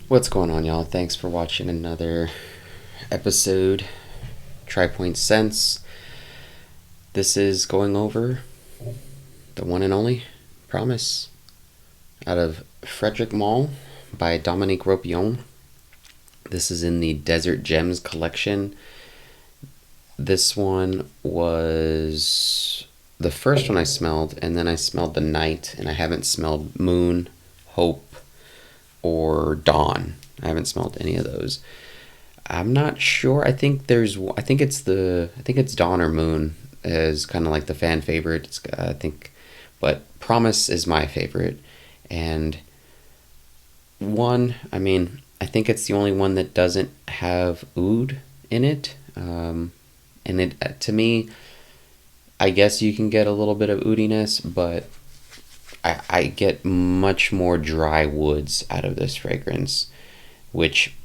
What's going on, y'all? Thanks for watching another episode. TriPoint Sense. This is going over the one and only Promise out of Frederic Malle by Dominique Ropion. This is in the Desert Gems collection. This one was the first one I smelled, and then I smelled the Night, and I haven't smelled Moon, Hope, or Dawn. I haven't smelled any of those. I'm not sure. I think it's Dawn or Moon is kind of like the fan favorite. I think, but Promise is my favorite. And I think it's the only one that doesn't have oud in it. And it to me, I guess you can get a little bit of oudiness, but I get much more dry woods out of this fragrance, which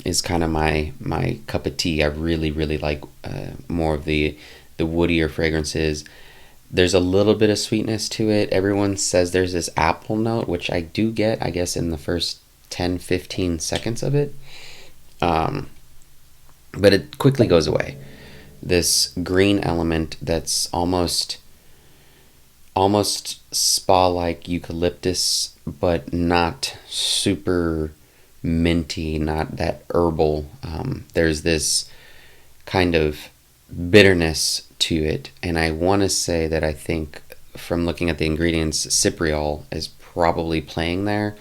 is kind of my cup of tea. I really like more of the woodier fragrances. There's a little bit of sweetness to it. Everyone says there's this apple note, which I do get, I guess, in the first 10-15 seconds of it. Um, but it quickly goes away. This green element that's almost spa-like eucalyptus, but not super minty, not that herbal. There's this kind of bitterness to it, and I want to say that I think from looking at the ingredients, cypriol is probably playing there.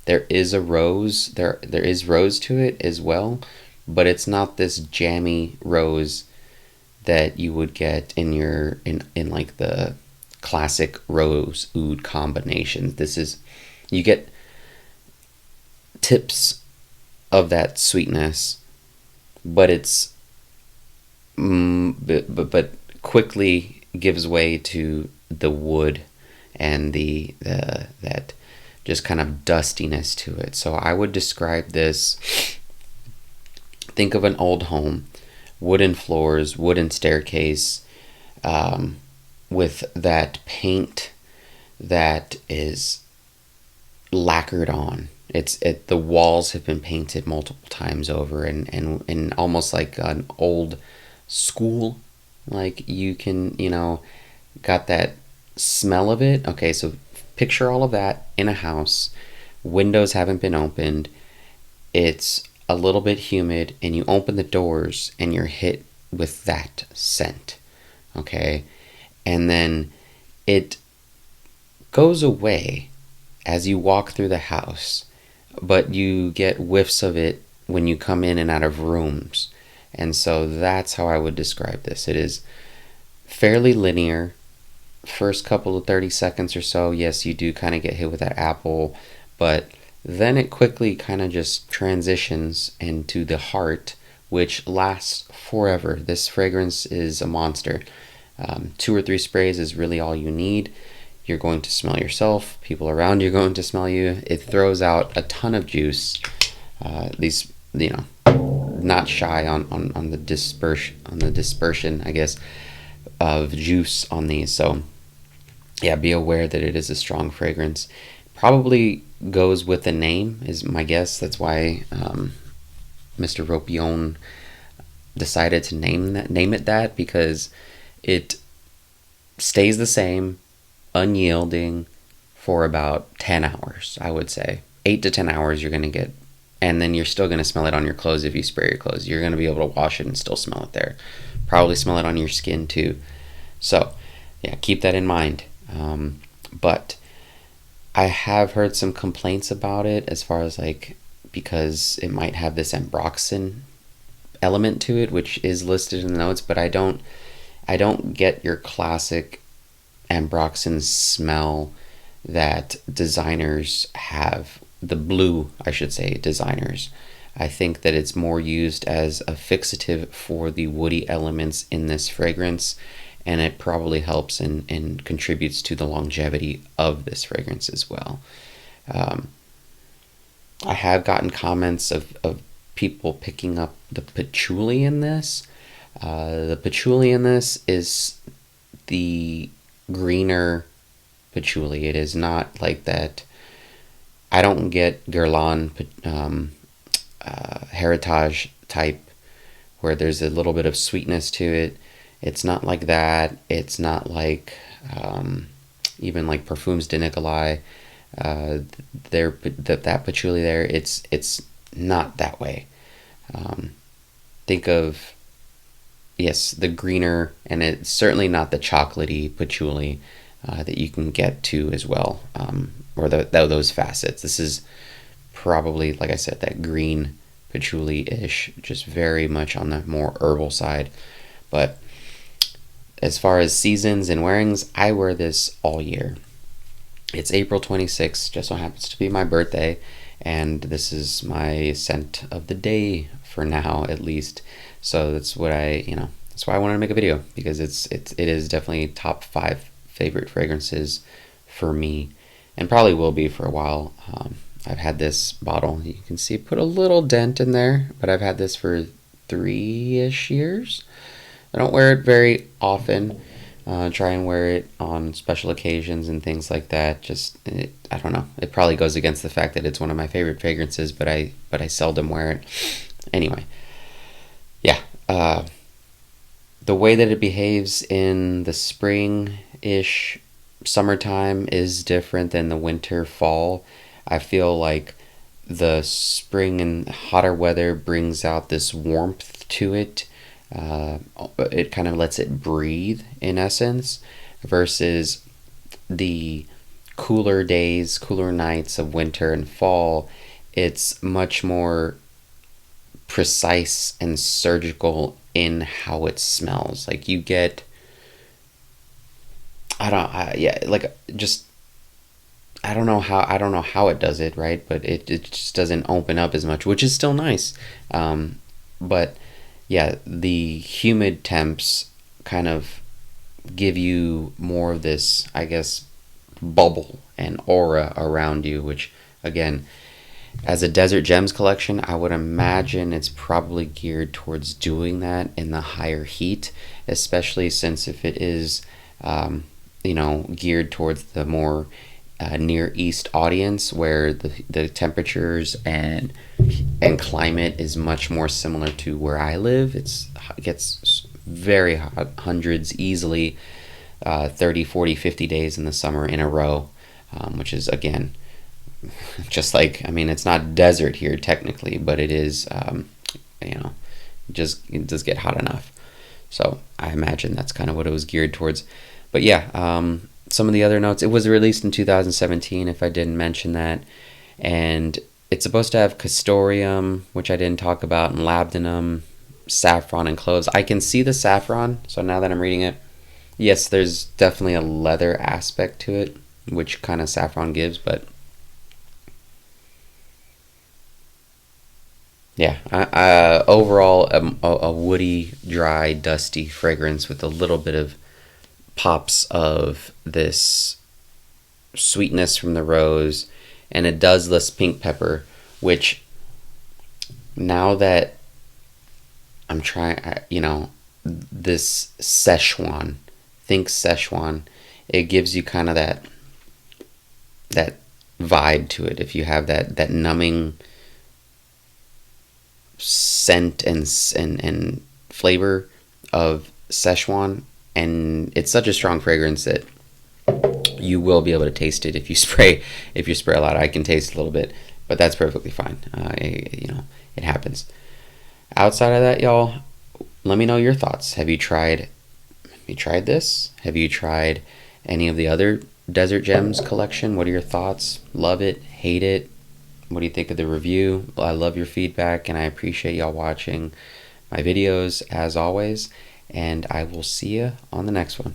There is a rose. There is rose to it as well, but it's not this jammy rose that you would get in like the classic rose oud combinations. This is, you get tips of that sweetness, but it's but quickly gives way to the wood and the that just kind of dustiness to it. So I would describe this, think of an old home, wooden floors, wooden staircase, with that paint that is lacquered on. The walls have been painted multiple times over, and almost like an old school, like you can, got that smell of it. Okay, so picture all of that in a house. Windows haven't been opened. It's a little bit humid, and you open the doors and you're hit with that scent. Okay, and then it goes away as you walk through the house, but you get whiffs of it when you come in and out of rooms. And so that's how I would describe this. It is fairly linear. First couple of 30 seconds or so, yes, you do kind of get hit with that apple, but then it quickly kind of just transitions into the heart, which lasts forever. This fragrance is a monster. 2 or 3 sprays is really all you need. You're going to smell yourself. People around you are going to smell you. It throws out a ton of juice. These, not shy on the dispersion, I guess, of juice on these. So yeah, be aware that it is a strong fragrance. Probably goes with the name, is my guess. That's why Mr. Ropion decided to name it that, because it stays the same, unyielding, for about 10 hours, I would say. 8 to 10 hours you're going to get, and then you're still going to smell it on your clothes. If you spray your clothes, you're going to be able to wash it and still smell it there. Probably smell it on your skin too. So yeah, keep that in mind. But I have heard some complaints about it, as far as like, because it might have this ambroxan element to it, which is listed in the notes, but I don't get your classic ambroxan smell that designers have, the blue, I should say, designers. I think that it's more used as a fixative for the woody elements in this fragrance, and it probably helps and contributes to the longevity of this fragrance as well. I have gotten comments of people picking up the patchouli in this. The patchouli in this is the greener patchouli. It is not like that I don't get Guerlain heritage type where there's a little bit of sweetness to it. It's not like that. It's not like even like Parfums de Nicolai. That patchouli there. It's not that way. Think of, yes, the greener, and it's certainly not the chocolatey patchouli that you can get to as well, or those facets. This is probably, like I said, that green patchouli-ish, just very much on the more herbal side. But as far as seasons and wearings, I wear this all year. It's April 26th, just so happens to be my birthday, and this is my scent of the day for now, at least. So that's what that's why I wanted to make a video, because it is definitely top 5 favorite fragrances for me, and probably will be for a while. I've had this bottle, you can see, put a little dent in there, but I've had this for 3-ish years. I don't wear it very often. Try and wear it on special occasions and things like that. I don't know. It probably goes against the fact that it's one of my favorite fragrances, but I seldom wear it. Anyway, yeah. The way that it behaves in the spring-ish, summertime is different than the winter, fall. I feel like the spring and hotter weather brings out this warmth to it. It kind of lets it breathe, in essence, versus the cooler days, cooler nights of winter and fall. It's much more precise and surgical in how it smells. Like you get, I don't know how it does it, right? But it just doesn't open up as much, which is still nice. But yeah, the humid temps kind of give you more of this, I guess, bubble and aura around you, which, again, as a Desert Gems collection, I would imagine it's probably geared towards doing that in the higher heat, especially since if it is, geared towards the more Near East audience, where the temperatures and climate is much more similar to where I live. It gets very hot, hundreds easily, 30, 40, 50 days in the summer in a row, which is, again, just like, it's not desert here technically, but it is, it does get hot enough. So I imagine that's kind of what it was geared towards. But yeah, some of the other notes, it was released in 2017, if I didn't mention that, and it's supposed to have castoreum, which I didn't talk about, and labdanum, saffron, and cloves. I can see the saffron, so now that I'm reading it, yes, there's definitely a leather aspect to it, which kind of saffron gives, but yeah, overall, a woody, dry, dusty fragrance with a little bit of pops of this sweetness from the rose, and it does list pink pepper, which, now that I'm trying, this Szechuan, think Szechuan, it gives you kind of that vibe to it. If you have that numbing scent and flavor of Szechuan, and it's such a strong fragrance that you will be able to taste it if you spray a lot. I can taste a little bit, but that's perfectly fine. It happens. Outside of that, y'all, let me know your thoughts. Have you tried this? Have you tried any of the other Desert Gems collection? What are your thoughts? Love it? Hate it? What do you think of the review? I love your feedback, and I appreciate y'all watching my videos as always, and I will see you on the next one.